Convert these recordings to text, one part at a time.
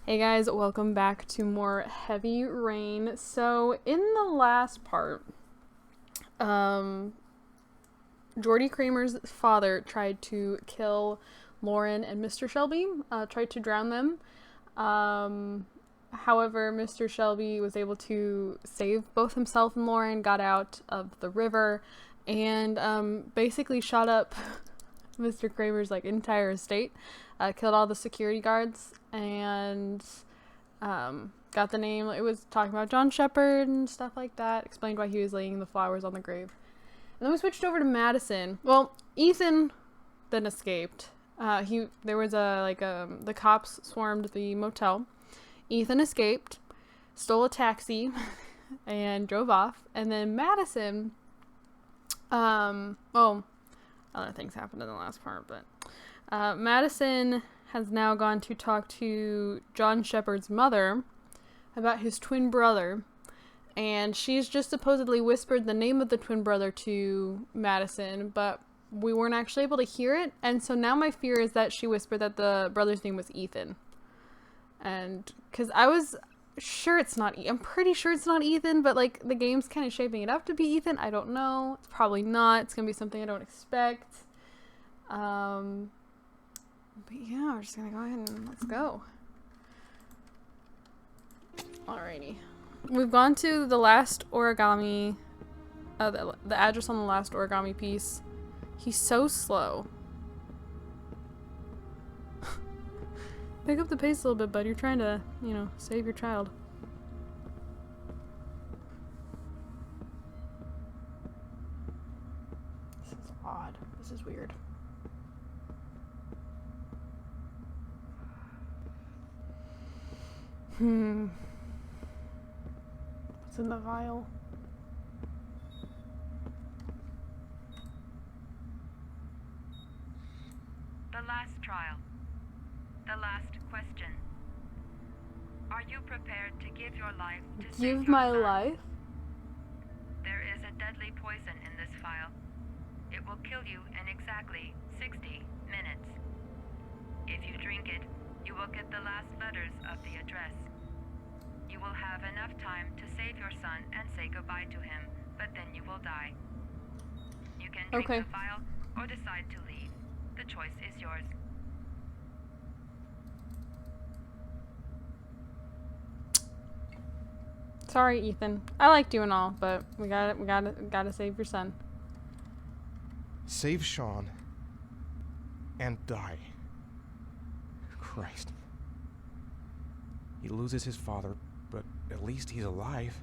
Hey guys, welcome back to more Heavy Rain. So in the last part, Jordy Kramer's father tried to kill Lauren and Mr. Shelby, tried to drown them. However, Mr. Shelby was able to save both himself and Lauren, got out of the river, and basically shot up Mr. Kramer's entire estate, killed all the security guards, and got the name. It was talking about John Shepherd and stuff like that. Explained why he was laying the flowers on the grave. And then we switched over to Madison. Well, Ethan then escaped. The cops swarmed the motel. Ethan escaped, stole a taxi, and drove off. And then Madison, other things happened in the last part, but Madison has now gone to talk to John Shepherd's mother about his twin brother, and she's just supposedly whispered the name of the twin brother to Madison, but we weren't actually able to hear it, and so now my fear is that she whispered that the brother's name was Ethan. And because I was sure it's not, I'm pretty sure it's not Ethan, but the game's kind of shaping it up to be Ethan. I don't know. It's probably not. It's gonna be something I don't expect. But yeah, we're just gonna go ahead and let's go. Alrighty. We've gone to the last origami, the address on the last origami piece. He's so slow. Pick up the pace a little bit, bud. You're trying to, save your child. This is odd. This is weird. What's in the vial? The last trial. The last question. Are you prepared to give your life to save your Give my son? life? There is a deadly poison in this vial. It will kill you in exactly 60 minutes. If you drink it, you will get the last letters of the address. You will have enough time to save your son and say goodbye to him, but then you will die. You can drink Okay. the vial or decide to leave. The choice is yours. Sorry, Ethan. I liked you and all, but we gotta save your son. Save Sean and die. Christ. He loses his father, but at least he's alive.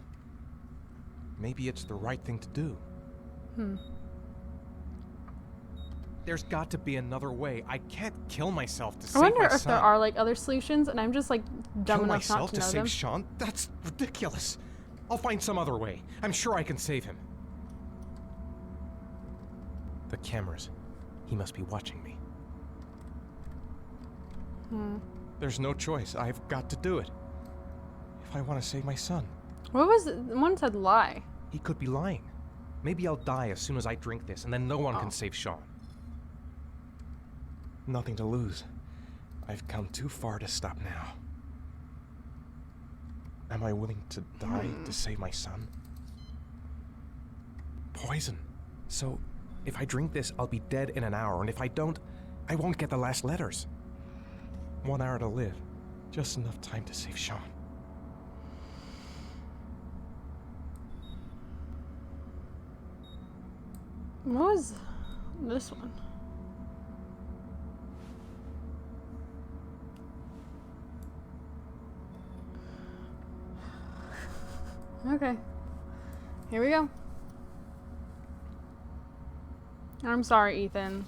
Maybe it's the right thing to do. There's got to be another way. I can't kill myself to I save wonder my if son. there are other solutions, and I'm just dumb Kill enough not myself to to know save them. Sean? That's ridiculous. I'll find some other way. I'm sure I can save him. The cameras. He must be watching me. There's no choice. I've got to do it. If I want to save my son. What was it? One said lie. He could be lying. Maybe I'll die as soon as I drink this, and then no one Oh. can save Sean. Nothing to lose. I've come too far to stop now. Am I willing to die to save my son? Poison. So, if I drink this, I'll be dead in an hour, and if I don't, I won't get the last letters. 1 hour to live. Just enough time to save Sean. What was this one? Okay. Here we go. I'm sorry, Ethan.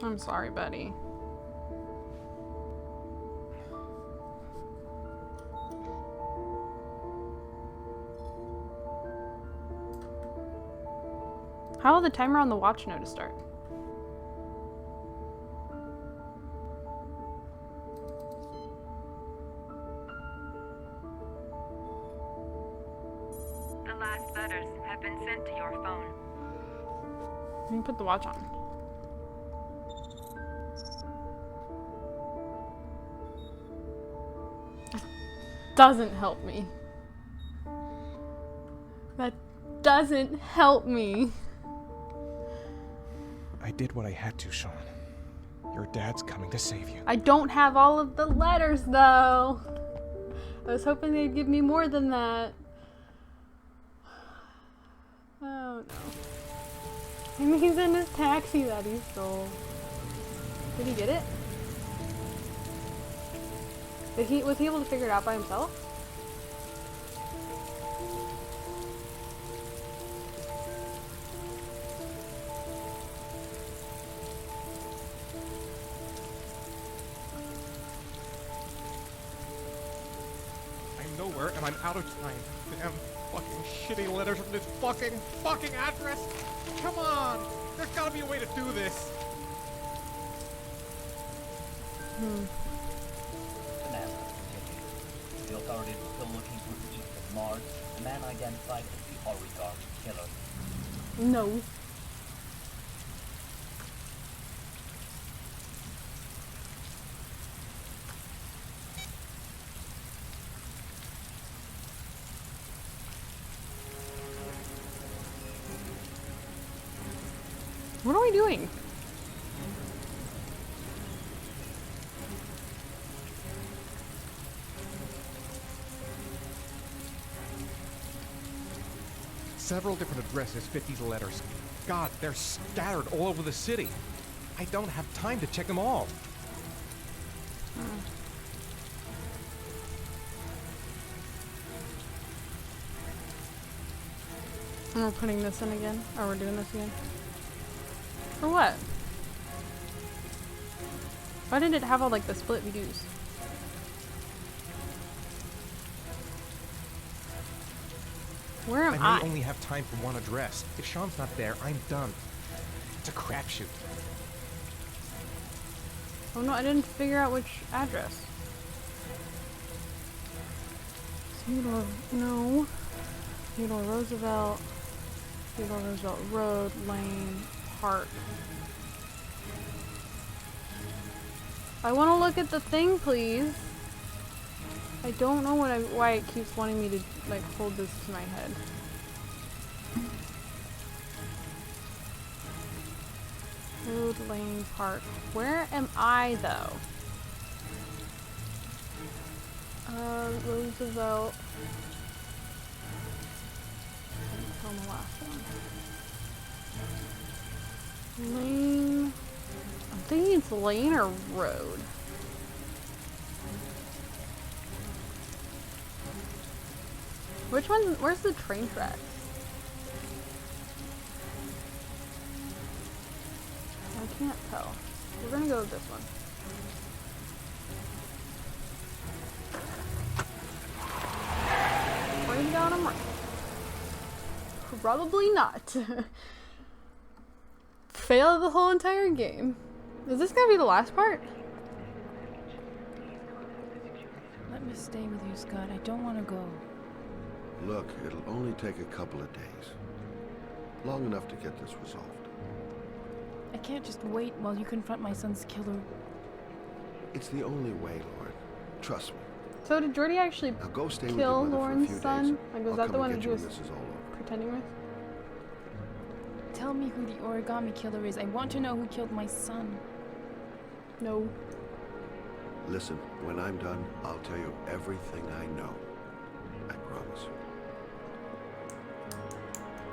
I'm sorry, buddy. How will the timer on the watch know to start? The last letters have been sent to your phone. Let me put the watch on. doesn't help me. That doesn't help me. I did what I had to, Sean. Your dad's coming to save you. I don't have all of the letters, though. I was hoping they'd give me more than that. Oh, no. Maybe he's in his taxi that he stole. Did he get it? Was he able to figure it out by himself? I'm nowhere and I'm out of time. Damn fucking shitty letters from this fucking address. Come on! There's gotta be a way to do this. Banana, Virginia. The authorities are still looking for the east of Mars, a man identified as the origami killer. No. What are we doing? Several different addresses fit these letters. God, they're scattered all over the city. I don't have time to check them all. And we're putting this in again? Or we're doing this again? For what? Why did it have all like the split views? Where am I I? may only have time for one address. If Sean's not there, I'm done. It's a crapshoot. Oh no, I didn't figure out which address. Theodore, no. Theodore Roosevelt Road, Lane, Park. I want to look at the thing, please. I don't know why it keeps wanting me to like hold this to my head. Road, Lane, Park. Where am I though? Roosevelt. It's on the last one. Lane. I'm thinking it's Lane or Road. Which one? Where's the train track? I can't tell. We're gonna go with this one. Bring down him right. Probably not. Fail the whole entire game. Is this gonna be the last part? Let me stay with you, Scott. I don't want to go. Look, it'll only take a couple of days. Long enough to get this resolved. I can't just wait while you confront my son's killer. It's the only way, Lauren. Trust me. So did Jordy actually Now go stay with kill your mother for a Lauren's few son? days. Like, was I'll that come the one and he get you was when this is all over. pretending with? Tell me who the origami killer is. I want to know who killed my son. No. Listen, when I'm done, I'll tell you everything I know. I promise.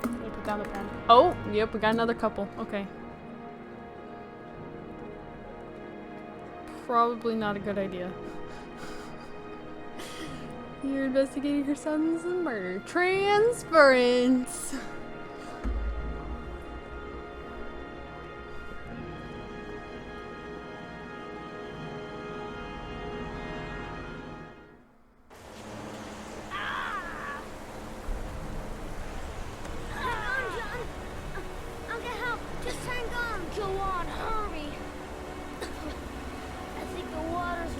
Let me put down the pen. Oh, yep, we got another couple. Okay. Probably not a good idea. You're investigating her son's murder. Transference!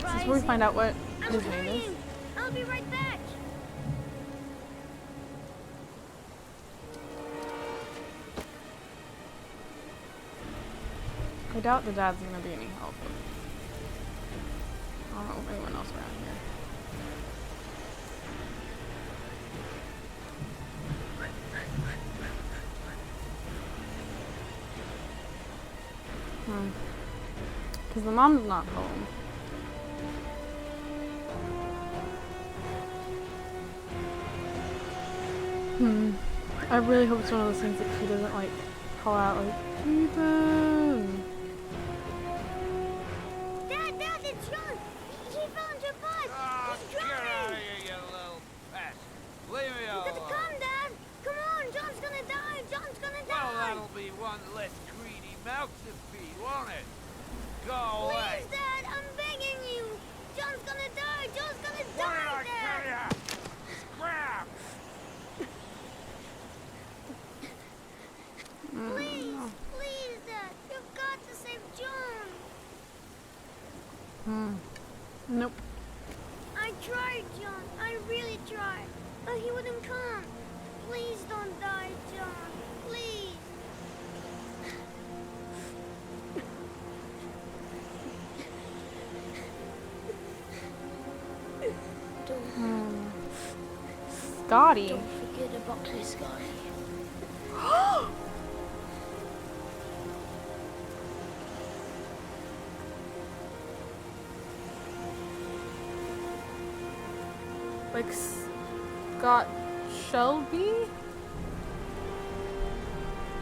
This is where we find out what his name is. I'll be right back. I doubt the dad's gonna be any help. I don't know if anyone else around here. Because the mom's not home. I really hope it's one of those things that he doesn't like call out like, Ethan! Dad, it's John! He fell into a pot! He's Get out drowning! of here, you little pest! Leave me You alone! gotta come, Dad! Come on, John's gonna die! John's gonna Well, die! that'll be one less greedy mouth to feed, won't it? Go away! Please, Dad, I'm begging you! John's gonna die! John's gonna What did I die, tell Dad! ya? Scram! Please, Dad! You've got to save John! Nope. I tried, John. I really tried. But he wouldn't come. Please don't die, John. Please. Scotty. Don't forget about me, Scotty. Like Scott Shelby?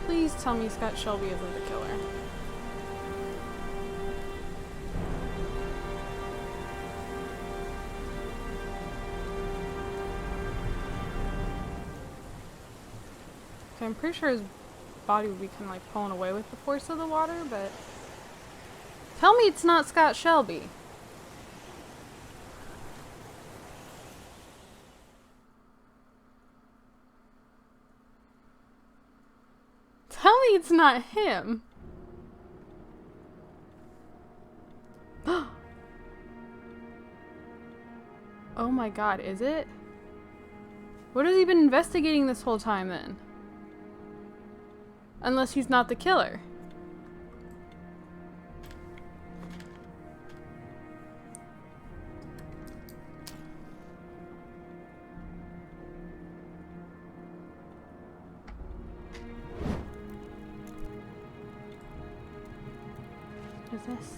Please tell me Scott Shelby isn't the killer. Okay, I'm pretty sure his body would be kind of like pulling away with the force of the water, but tell me it's not Scott Shelby. Tell me it's not him. Oh my god, is it? What has he been investigating this whole time then? Unless he's not the killer. What is this?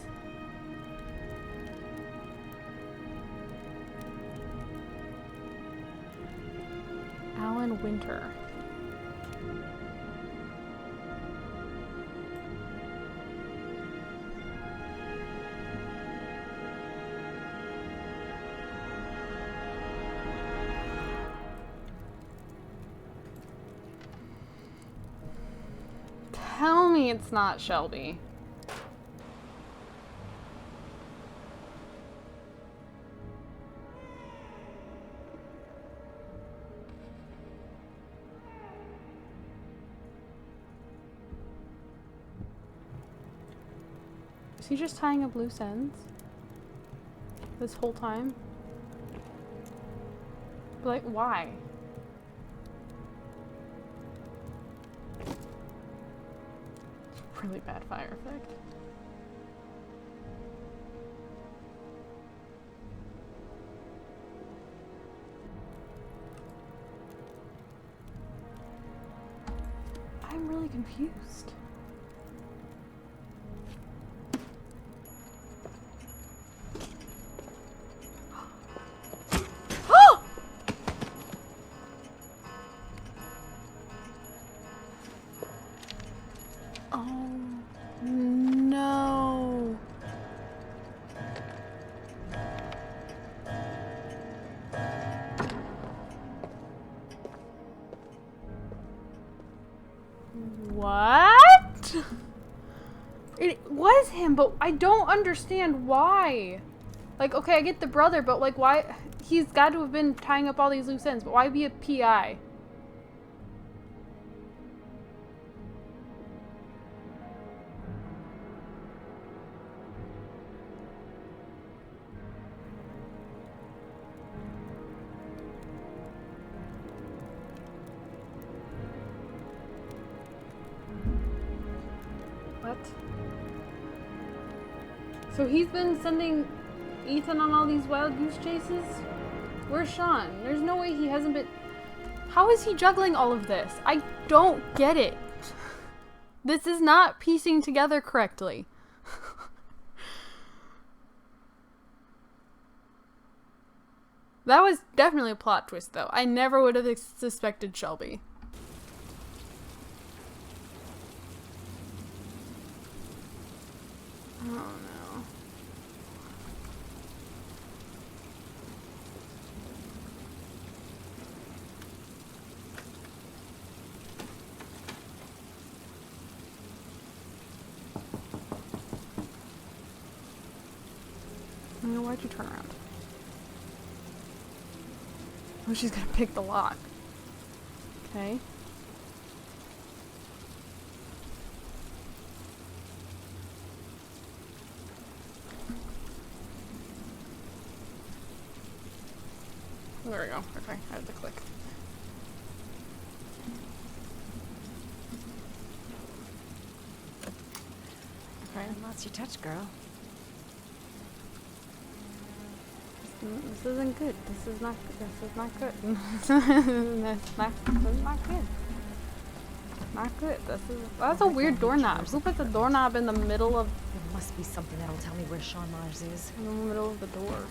Alan Winter. Tell me it's not Shelby. Is he just tying up loose ends? This whole time? But like, why? Really bad fire effect. I'm really confused. Oh no. What? It was him, but I don't understand why. Like, okay, I get the brother, but like, why? He's got to have been tying up all these loose ends, but why be a PI? What? So he's been sending Ethan on all these wild goose chases? Where's Sean? There's no way he hasn't been... How is he juggling all of this? I don't get it. This is not piecing together correctly. That was definitely a plot twist, though. I never would have suspected Shelby. Oh no. No, why'd you turn around? Oh, she's gonna pick the lock. Okay. There we go. Okay, I had to click. Okay. Lots your touch, girl. This isn't good. This is not good. This is not good. This is not good. Not good. That's a weird doorknob. Who put the doorknob in the middle of There must be something that'll tell me where Sean Mars is. in the middle of the door?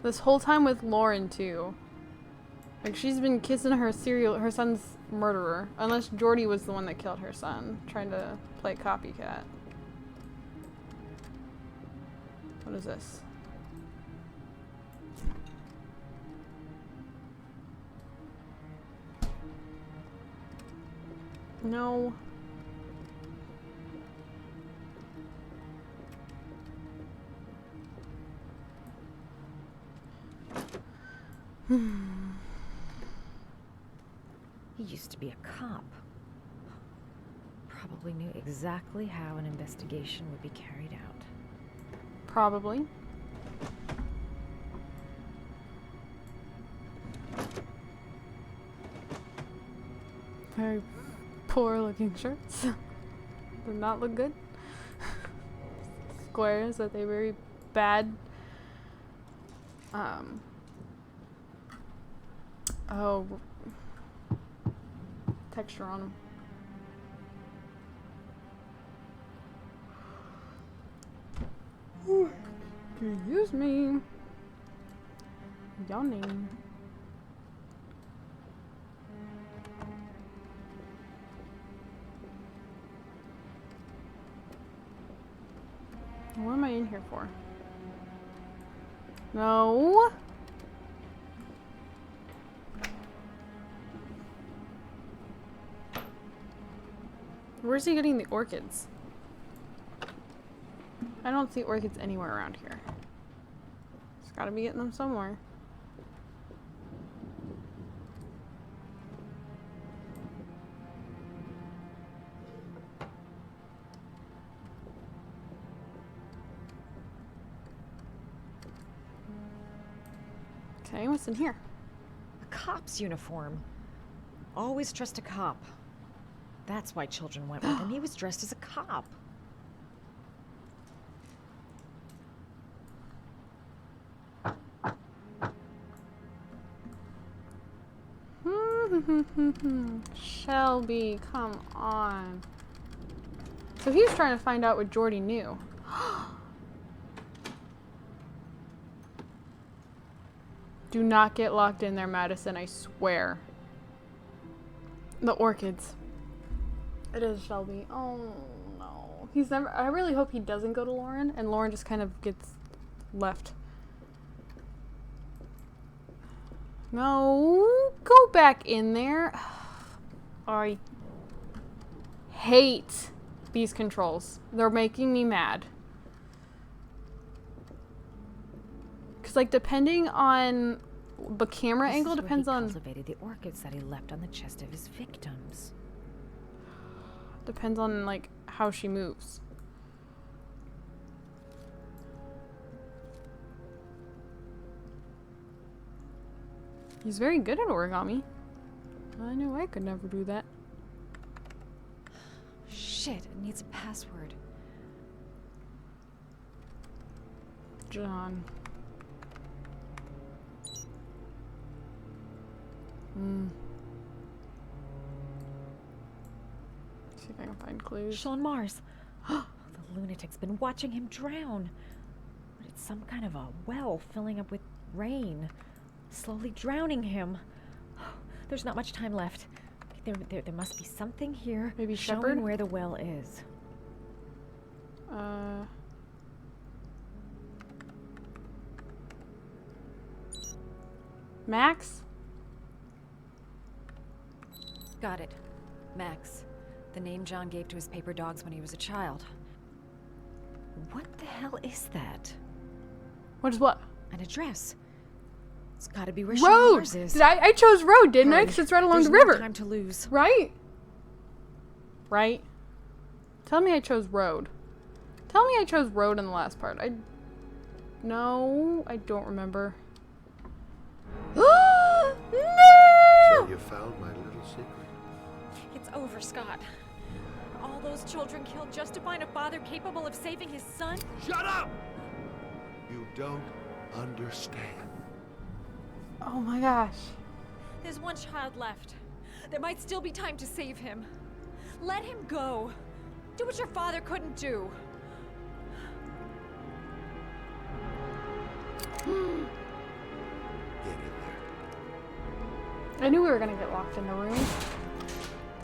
This whole time with Lauren too. Like she's been kissing her son's murderer. Unless Jordy was the one that killed her son, trying to play copycat. What is this? No. He used to be a cop. Probably knew exactly how an investigation would be carried out. Probably. Very poor looking shirts. Did not look good. Squares that they very bad. Oh, texture on them. Excuse me. Yawning. What am I in here for? No. Where's he getting the orchids? I don't see orchids anywhere around here. He's gotta be getting them somewhere. Okay, what's in here? A cop's uniform. Always trust a cop. That's why children went with him. He was dressed as a cop. Shelby, come on. So he was trying to find out what Jordy knew. Do not get locked in there, Madison, I swear. The orchids. It is Shelby. Oh no. He's never. I really hope he doesn't go to Lauren and Lauren just kind of gets left. No. Go back in there. I hate these controls. They're making me mad. Because, like, depending on the camera angle, depends on. Cultivated the orchids that he left on the chest of his victims. Depends on, like, how she moves. He's very good at origami. I knew I could never do that. Shit, it needs a password. John. See if I can find clues. Sean Mars. The lunatic's been watching him drown. What It's some kind of a well filling up with rain, slowly drowning him. There's not much time left. There must be something here. Maybe showing Shepherd? where the well is. Max? Got it. Max. The name John gave to his paper dogs when he was a child. What the hell is that? What is what? An address. It's gotta be where Road! Mars is. Did I chose road, didn't I? Hurry. Because it's right along There's the no river. time to lose. Right? Right? Tell me I chose road. Tell me I chose road in the last part. No, I don't remember. No! So you found my little secret. It's over, Scott. All those children killed just to find a father capable of saving his son? Shut up! You don't understand. Oh my gosh. There's one child left. There might still be time to save him. Let him go. Do what your father couldn't do. Get in there. I knew we were gonna get locked in the room.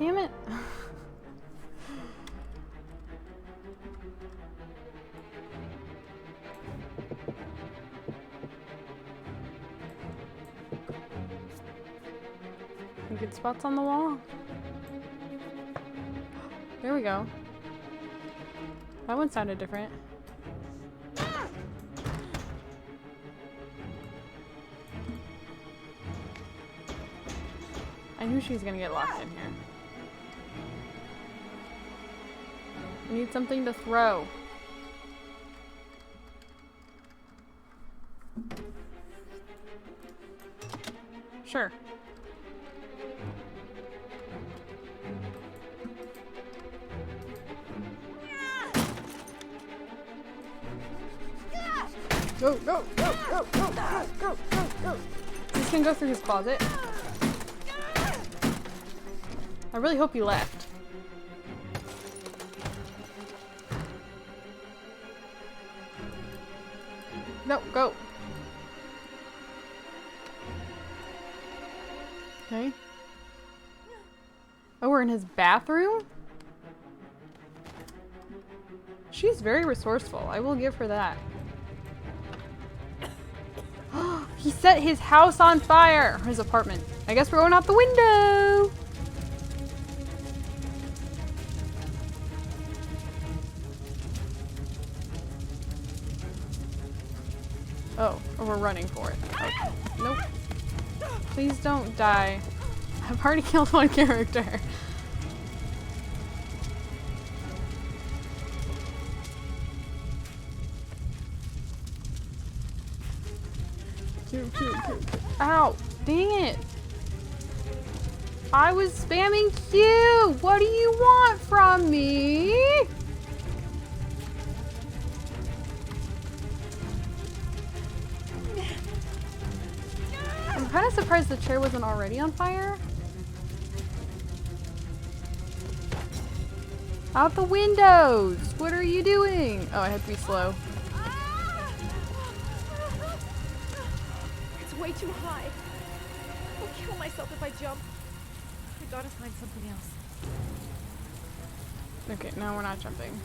Damn it. Any good spots on the wall? There we go. That one sounded different. I knew she was gonna get locked in here. I need something to throw. Sure. Go, go, go, go, go, go, go, go, go. He's gonna go through his closet. I really hope he left. No, go. Okay. Oh, we're in his bathroom? She's very resourceful. I will give her that. He set his house on fire! His apartment. I guess we're going out the window! Oh, we're running for it. Okay. Nope. Please don't die. I've already killed one character. Ow! Dang it! I was spamming Q! What do you want from me? I'm kind of surprised the chair wasn't already on fire. Out the windows! What are you doing? Oh, I had to be slow. It's way too high. I'll kill myself if I jump. I gotta find something else. Okay, no, we're not jumping.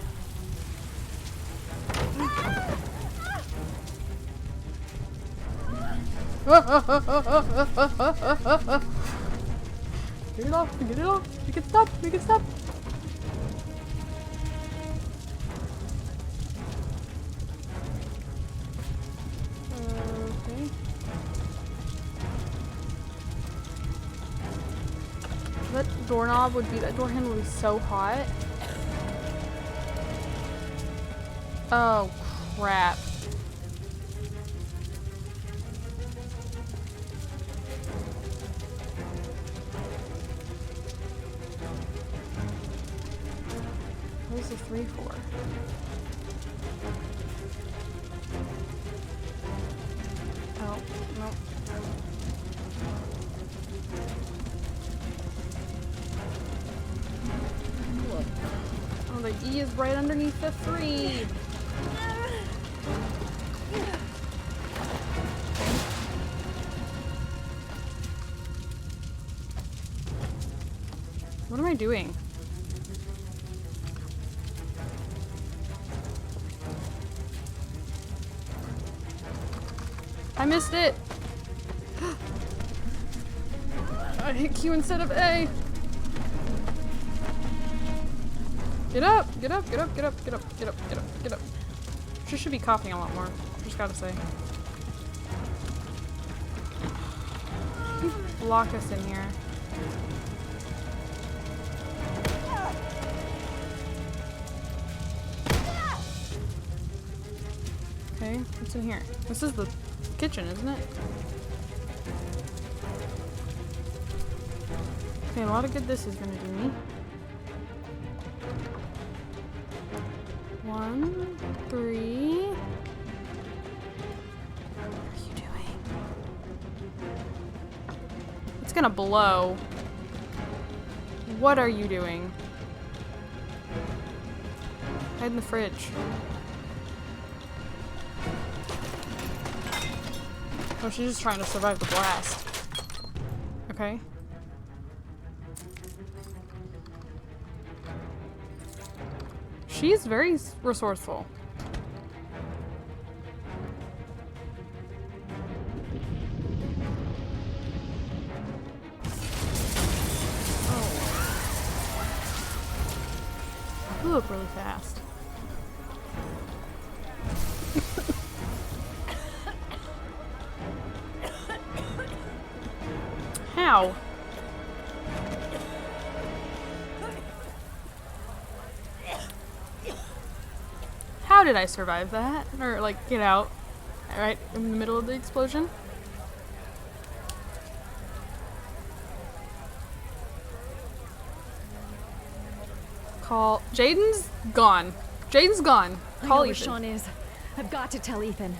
Get it off, get it off. We can stop, we can stop. Okay. That doorknob would be, that door handle would be so hot. Oh, crap. Where's the 3 for? Oh, no. Oh, the E is right underneath the 3. What am I doing? I missed it! I hit Q instead of A! Get up! Get up! Get up! Get up! Get up! Get up! Get up! Get up! She should be coughing a lot more. Just gotta say. Block us in here. Okay, what's in here? This is the kitchen, isn't it? Okay, a lot of good this is gonna do me. 1, 3. What are you doing? It's gonna blow. What are you doing? Hide in the fridge. Oh, she's just trying to survive the blast. Okay. She's very resourceful. Oh. Blew up really fast. How? How did I survive that? Or, like, get out right in the middle of the explosion? Call. Jaden's gone. Jaden's gone. I know Call where Ethan. Sean is. I've got to tell Ethan.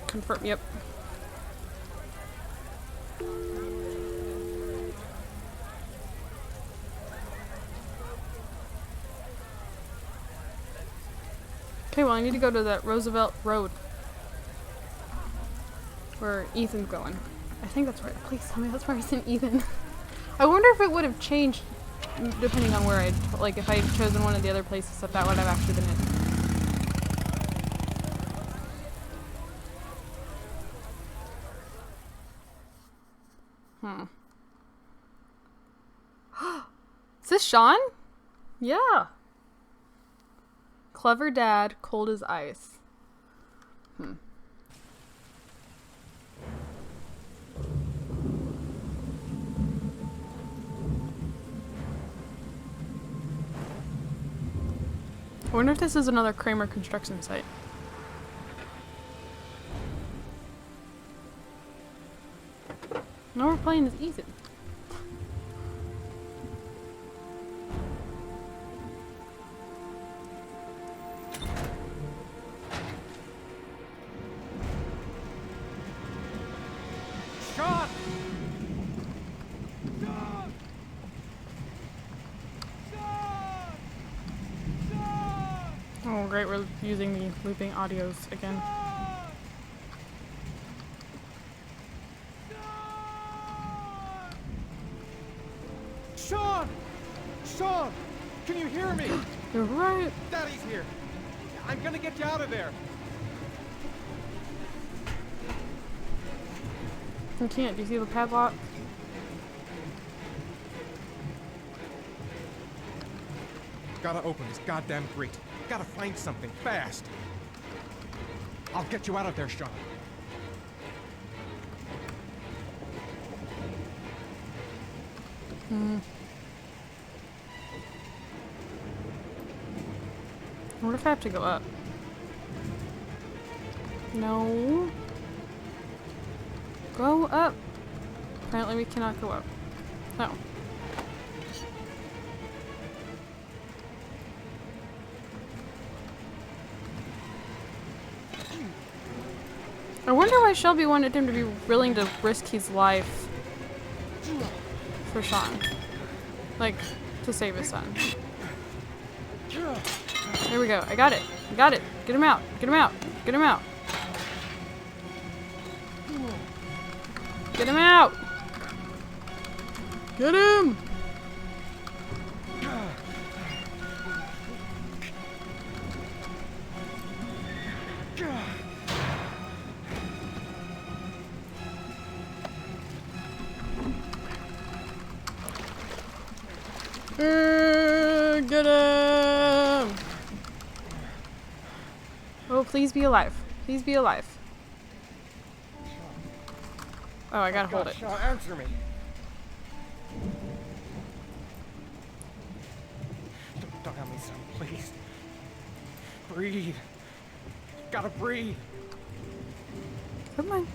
Confirm. Yep. Okay, well, I need to go to that Roosevelt Road where Ethan's going. I think that's where. Please tell me that's where I sent Ethan. I wonder if it would have changed depending on where like, if I had chosen one of the other places, if that would have actually been it. Is this Sean? Yeah. Clever dad, cold as ice. I wonder if this is another Kramer construction site. No, we're playing as Ethan. Sean! Oh great, we're using the looping audios again. Sean! Sean! Can you hear me? You're right. Daddy's here. I'm gonna get you out of there. I can't. Do you see the padlock? Gotta open this goddamn grate. Gotta find something fast. I'll get you out of there, Sean. What if I have to go up? No. Go up. Apparently we cannot go up. No. I wonder why Shelby wanted him to be willing to risk his life for Sean. Like, to save his son. There we go. I got it. I got it. Get him out. Get him out. Get him out. Get him out! Get him! Get him! Oh, please be alive. Please be alive. Oh, I gotta hold it. Sean, answer me. Don't have me, son, please. Breathe. Gotta breathe. Come on.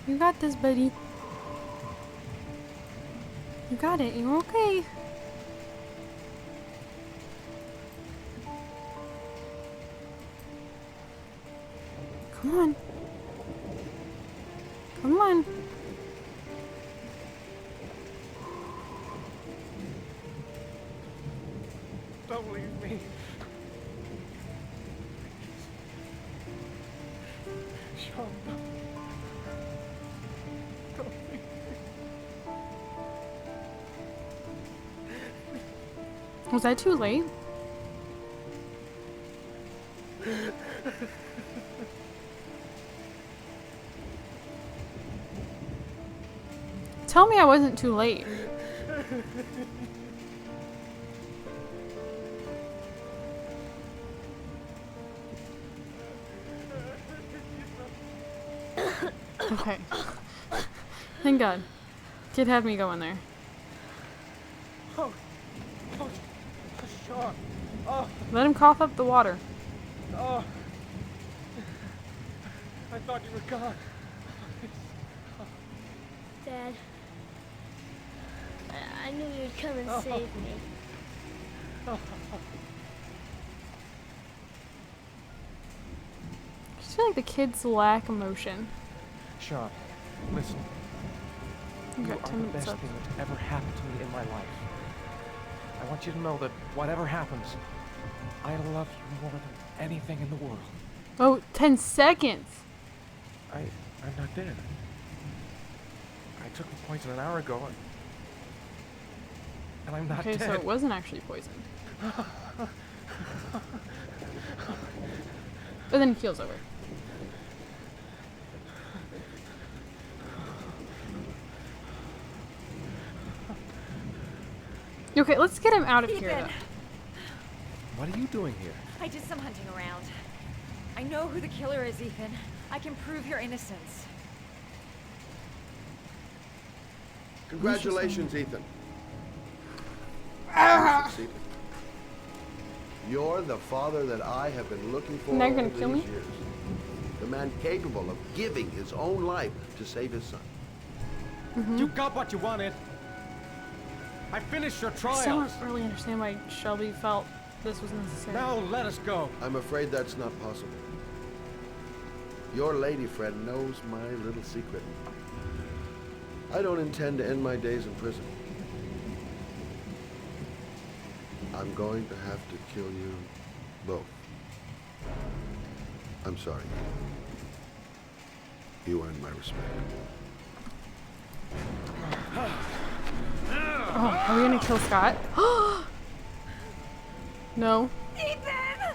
You got this, buddy. You got it. You're okay. Come on. Come on. Don't leave me. Sean, don't leave me. Was I too late? Tell me I wasn't too late. Okay. Thank God. Kid had me going there. Oh, Sean. Oh, Let him cough up the water. oh. I thought you were gone. Dad. I knew you'd come and save me. I just feel like the kids lack emotion. Sean, listen. You You got are 10 the minutes best left. thing that's ever happened to me in my life. I want you to know that whatever happens, I love you more than anything in the world. Oh, 10 seconds! I'm not dead. I took the poison an hour ago, and I'm not Okay, dead. so it wasn't actually poison. But then he keels over. Okay, let's get him out of here, Ethan! though. What are you doing here? I did some hunting around. I know who the killer is, Ethan. I can prove your innocence. Congratulations, Ethan. Ah! You succeeded. You're the father that I have been looking for Now all you're gonna these kill me? years. The man capable of giving his own life to save his son. You got what you wanted. I finished your I trials. still don't really understand why Shelby felt this was necessary. Now let us go. I'm afraid that's not possible. Your lady friend knows my little secret. I don't intend to end my days in prison. I'm going to have to kill you both. I'm sorry. You earned my respect. Oh, are we gonna kill Scott? No. Ethan!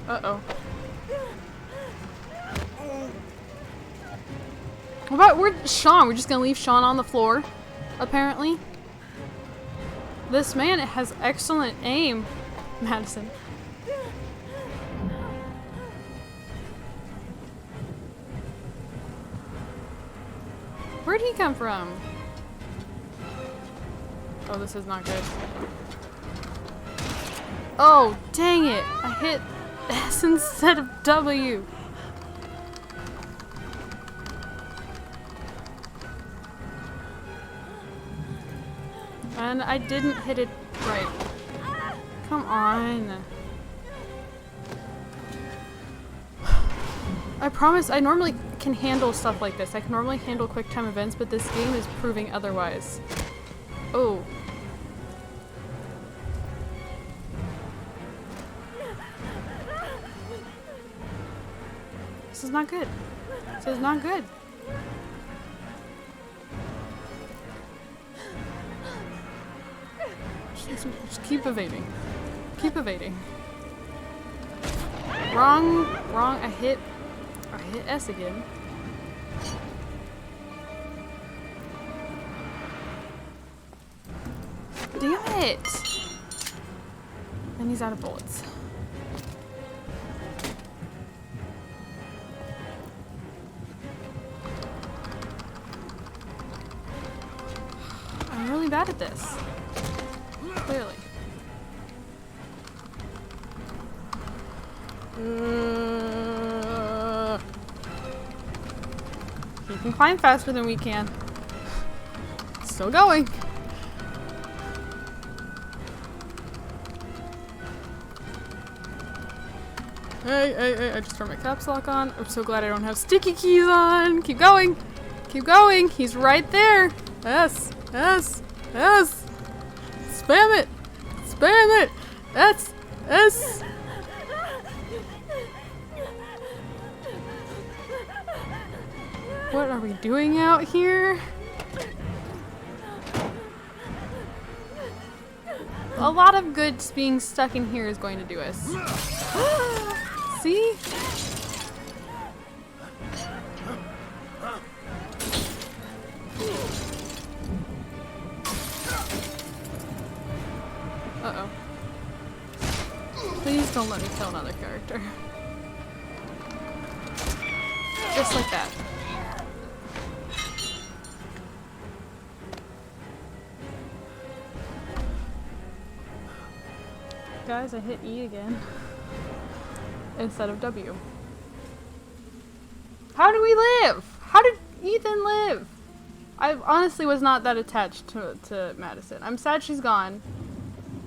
Uh-oh. What about where's Sean? We're just gonna leave Sean on the floor, apparently. This man has excellent aim, Madison. Where'd he come from? Oh, this is not good. Oh, dang it! I hit S instead of W. And I didn't hit it right. Come on. I promise I normally can handle stuff like this. I can normally handle quick time events, but this game is proving otherwise. Oh. This is not good. This is not good. Just keep evading. Keep evading. Wrong. I hit S again. Damn it! And he's out of bullets. I'm really bad at this. Clearly. He can climb faster than we can. Still going. Hey, I just turned my caps lock on. I'm so glad I don't have sticky keys on. Keep going. Keep going. He's right there. S. Spam it. Spam it. S. What are we doing out here? A lot of good being stuck in here is going to do us. See? Uh-oh. Please don't let me kill another character. Just like that. Guys, I hit E again. Instead of W. How do we live? How did Ethan live? I honestly was not that attached to Madison. I'm sad she's gone.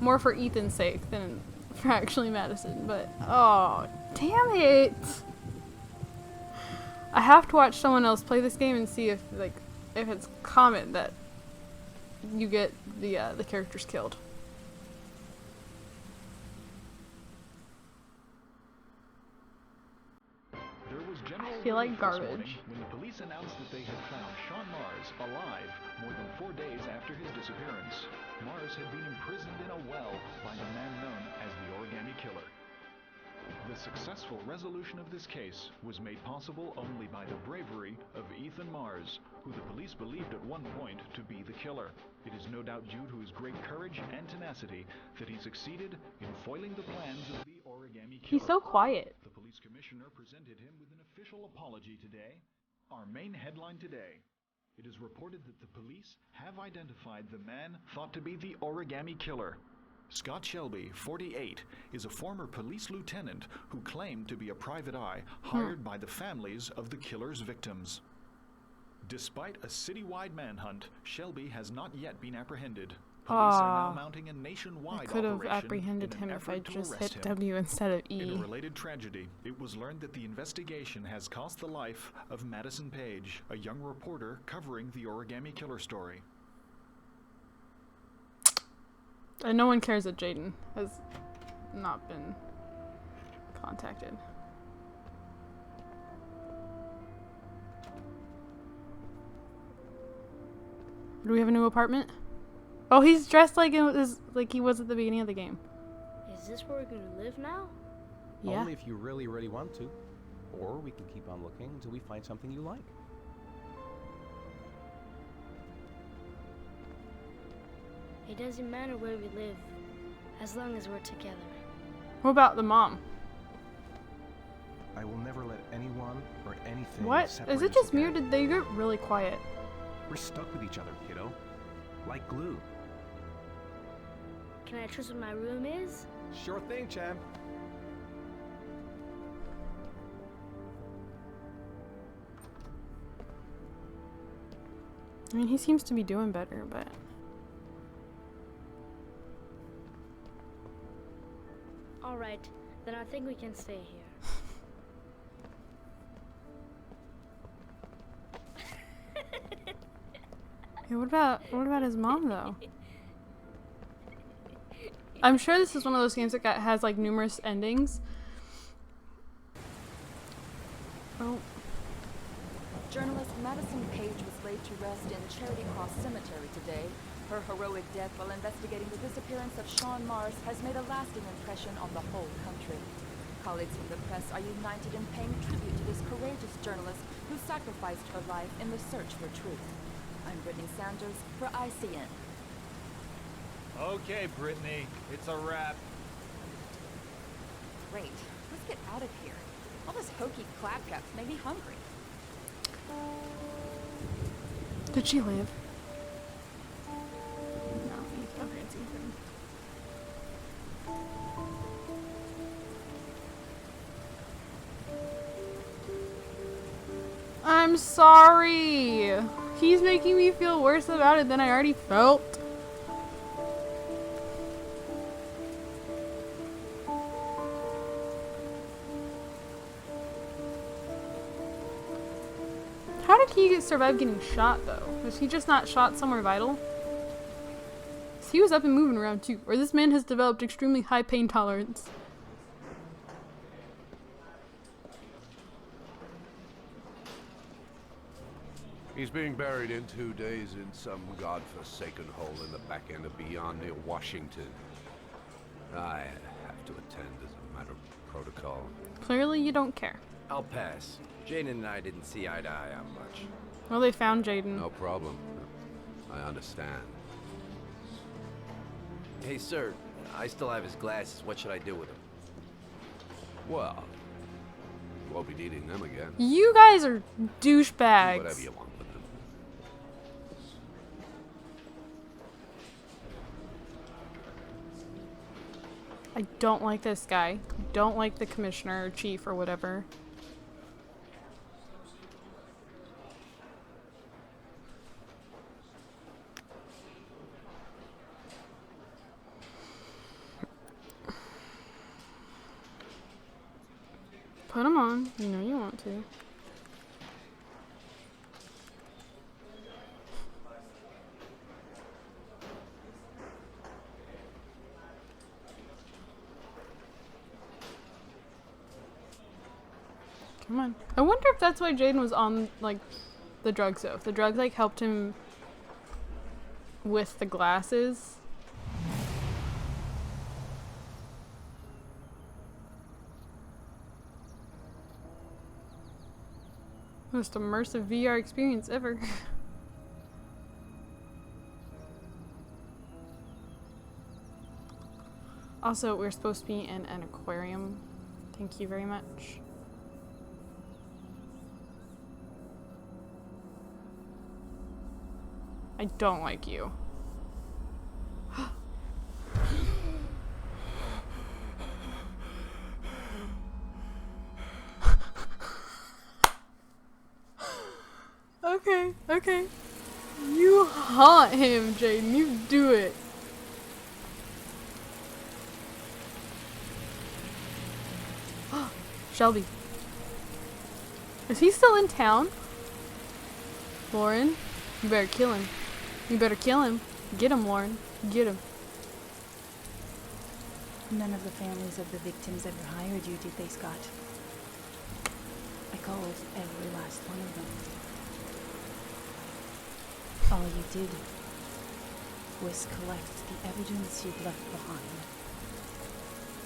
More for Ethan's sake than for actually Madison, but oh, damn it. I have to watch someone else play this game and see if it's common that you get the characters killed. I feel like garbage. When the police announced that they had found Sean Mars alive more than 4 days after his disappearance. Mars had been imprisoned in a well by the man known as the Origami Killer. The successful resolution of this case was made possible only by the bravery of Ethan Mars, who the police believed at one point to be the killer. It is no doubt due to his great courage and tenacity that he succeeded in foiling the plans of the Origami Killer. He's so quiet. The police commissioner presented him with an official apology today. Our main headline today. It is reported that the police have identified the man thought to be the Origami Killer. Scott Shelby, 48, is a former police lieutenant who claimed to be a private eye hired by the families of the killer's victims. Despite a citywide manhunt, Shelby has not yet been apprehended. Police are now mounting a nationwide I could have operation apprehended in an him if I effort to just arrest hit him. W instead of E. In a related tragedy, it was learned that the investigation has cost the life of Madison Page, a young reporter covering the Origami Killer story. And no one cares that Jaden has not been contacted. Do we have a new apartment? Oh, he's dressed like he was at the beginning of the game. Is this where we're gonna live now? Yeah. Only if you really, really want to. Or we can keep on looking until we find something you like. It doesn't matter where we live, as long as we're together. What about the mom? I will never let anyone or anything What? separate Is it us just me or again. did they get really quiet? We're stuck with each other, kiddo. Like glue. Can I choose what my room is? Sure thing, champ. I mean, he seems to be doing better, but... Alright, then I think we can stay here. Yeah, what about his mom though? I'm sure this is one of those games that has like numerous endings. Oh. Journalist Madison Page was laid to rest in Charity Cross Cemetery today. Her heroic death while investigating the disappearance of Sean Mars has made a lasting impression on the whole country. Colleagues from the press are united in paying tribute to this courageous journalist who sacrificed her life in the search for truth. I'm Brittany Sanders for ICN. Okay, Brittany, it's a wrap. Great. Let's get out of here. All this hokey claptraps make me hungry. Did she live? No. Okay, it's Ethan. I'm sorry. He's making me feel worse about it than I already felt. How did he survive getting shot, though? Was he just not shot somewhere vital? He was up and moving around, too. Or this man has developed extremely high pain tolerance. He's being buried in 2 days in some godforsaken hole in the back end of beyond near Washington. I have to attend as a matter of protocol. Clearly you don't care. I'll pass. Jaden and I didn't see eye to eye on much. Well, they found Jaden. No problem. I understand. Hey, sir. I still have his glasses. What should I do with them? Well, you won't be needing them again. You guys are douchebags. Do whatever you want with them. I don't like this guy. Don't like the commissioner or chief or whatever. Put them on. You know you want to. Come on. I wonder if that's why Jaden was on, like, the drugs, though. If the drugs, like, helped him with the glasses. Most immersive VR experience ever. Also, we're supposed to be in an aquarium. Thank you very much. I don't like you. Okay, okay. You haunt him, Jaden. You do it. Shelby. Is he still in town? Lauren, you better kill him. You better kill him. Get him, Lauren. Get him. None of the families of the victims ever hired you, did they, Scott? I called every last one of them. All you did was collect the evidence you'd left behind.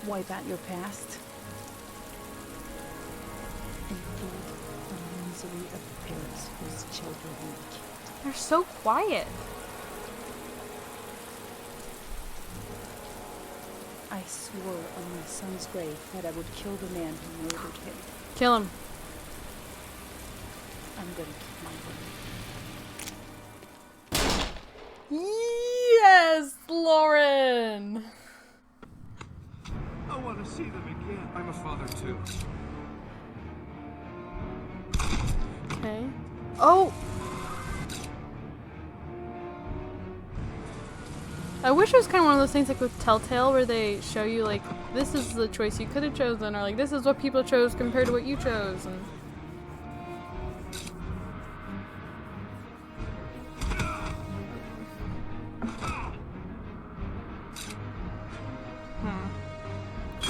Wipe out your past. And feed the misery of the parents whose children you killed. They're so quiet. I swore on my son's grave that I would kill the man who murdered him. Kill him. I'm gonna keep my word. Yes, Lauren. I want to see them again. I'm a father too. Okay. Oh. I wish it was kind of one of those things like with Telltale where they show you like, this is the choice you could have chosen, or like, this is what people chose compared to what you chose. And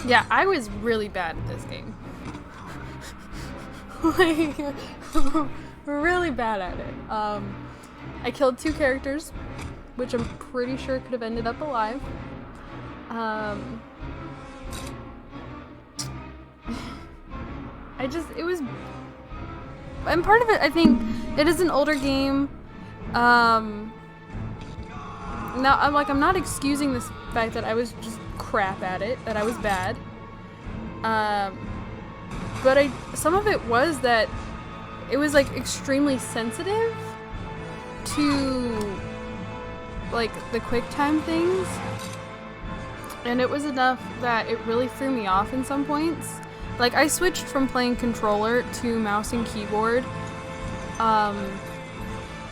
yeah, I was really bad at this game. Like, really bad at it. I killed 2 characters, which I'm pretty sure could have ended up alive. It was, and part of it, I think, it is an older game. Now, I'm not excusing this fact that I was just crap at it, that I was bad. But some of it was that it was, like, extremely sensitive to, like, the QuickTime things. And it was enough that it really threw me off in some points. Like, I switched from playing controller to mouse and keyboard,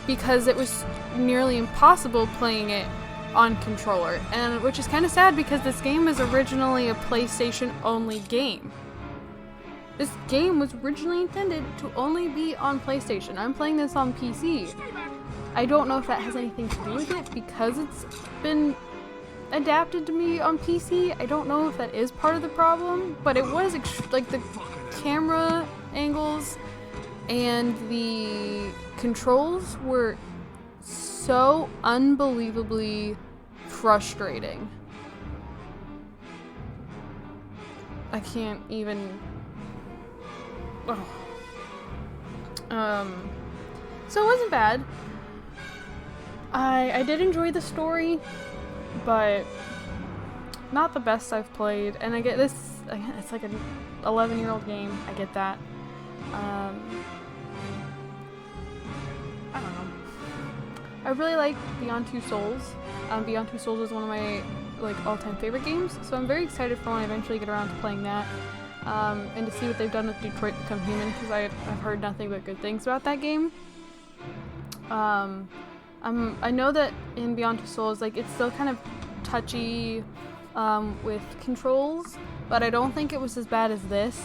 because it was nearly impossible playing it on controller, and which is kind of sad because this game is originally a PlayStation-only game. This game was originally intended to only be on PlayStation. I'm playing this on PC. I don't know if that has anything to do with it because it's been adapted to me on PC. I don't know if that is part of the problem, but it was like the camera angles and the controls were so unbelievably frustrating. I can't even. Oh. So it wasn't bad. I did enjoy the story, but not the best I've played. And I get this. It's like an 11-year-old game. I get that. I don't know. I really like Beyond Two Souls. Beyond Two Souls is one of my all-time favorite games, so I'm very excited for when I eventually get around to playing that, and to see what they've done with Detroit Become Human, because I've heard nothing but good things about that game. I know that in Beyond Two Souls, it's still kind of touchy with controls, but I don't think it was as bad as this.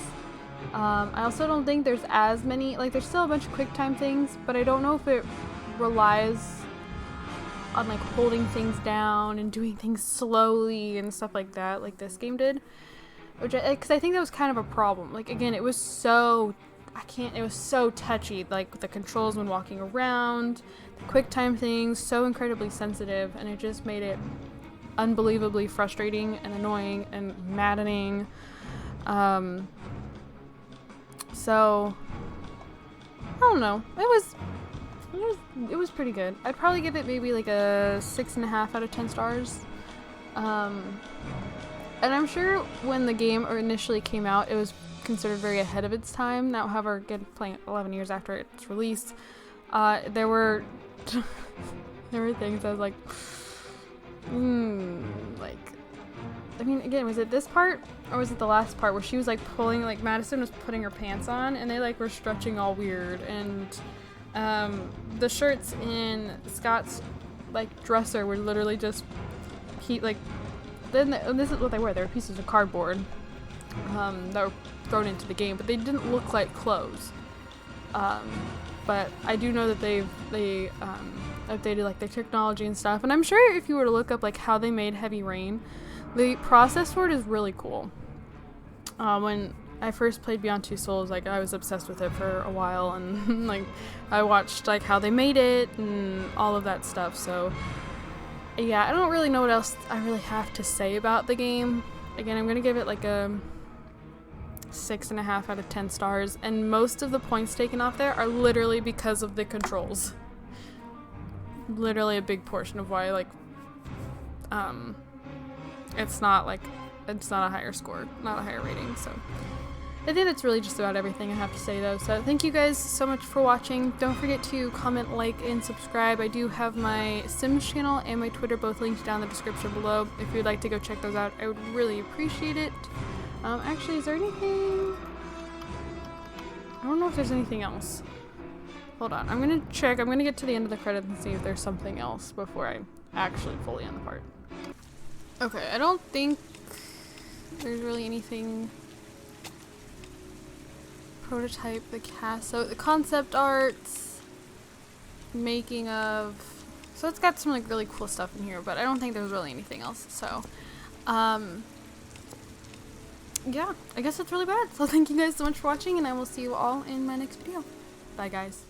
I also don't think there's as many, there's still a bunch of QuickTime things, but I don't know if it relies on holding things down and doing things slowly and stuff like that, like this game did. Because I think that was kind of a problem. Again, it was so, it was so touchy, with the controls when walking around, the QuickTime things, so incredibly sensitive, and it just made it unbelievably frustrating and annoying and maddening. So, I don't know. It was pretty good. I'd probably give it maybe a 6.5 out of 10 stars. And I'm sure when the game initially came out, it was considered very ahead of its time. Now, however, again, playing it 11 years after its release, there were things I was like, I mean, again, was it this part or was it the last part where she was pulling, Madison was putting her pants on and they were stretching all weird, and the shirts in Scott's dresser were literally just this is what they were. They were pieces of cardboard that were thrown into the game, but they didn't look like clothes. But I do know that they updated their technology and stuff, and I'm sure if you were to look up how they made Heavy Rain, the process for it is really cool. When I first played Beyond Two Souls, I was obsessed with it for a while, and I watched how they made it and all of that stuff. So yeah, I don't really know what else I really have to say about the game. Again, I'm gonna give it a 6.5 out of 10 stars, and most of the points taken off there are literally because of the controls. Literally a big portion of why it's not a higher score, not a higher rating. So I think that's really just about everything I have to say, though. So thank you guys so much for watching. Don't forget to comment, and subscribe. I do have my Sims channel and my Twitter both linked down in the description below. If you'd like to go check those out, I would really appreciate it. Actually, is there anything? I don't know if there's anything else. Hold on, I'm gonna check. I'm gonna get to the end of the credits and see if there's something else before I actually fully end the part. Okay, I don't think there's really anything. Prototype, the cast, so the concept arts, making of, so it's got some really cool stuff in here, but I don't think there's really anything else. So yeah, I guess it's really bad. So thank you guys so much for watching, and I will see you all in my next video. Bye guys.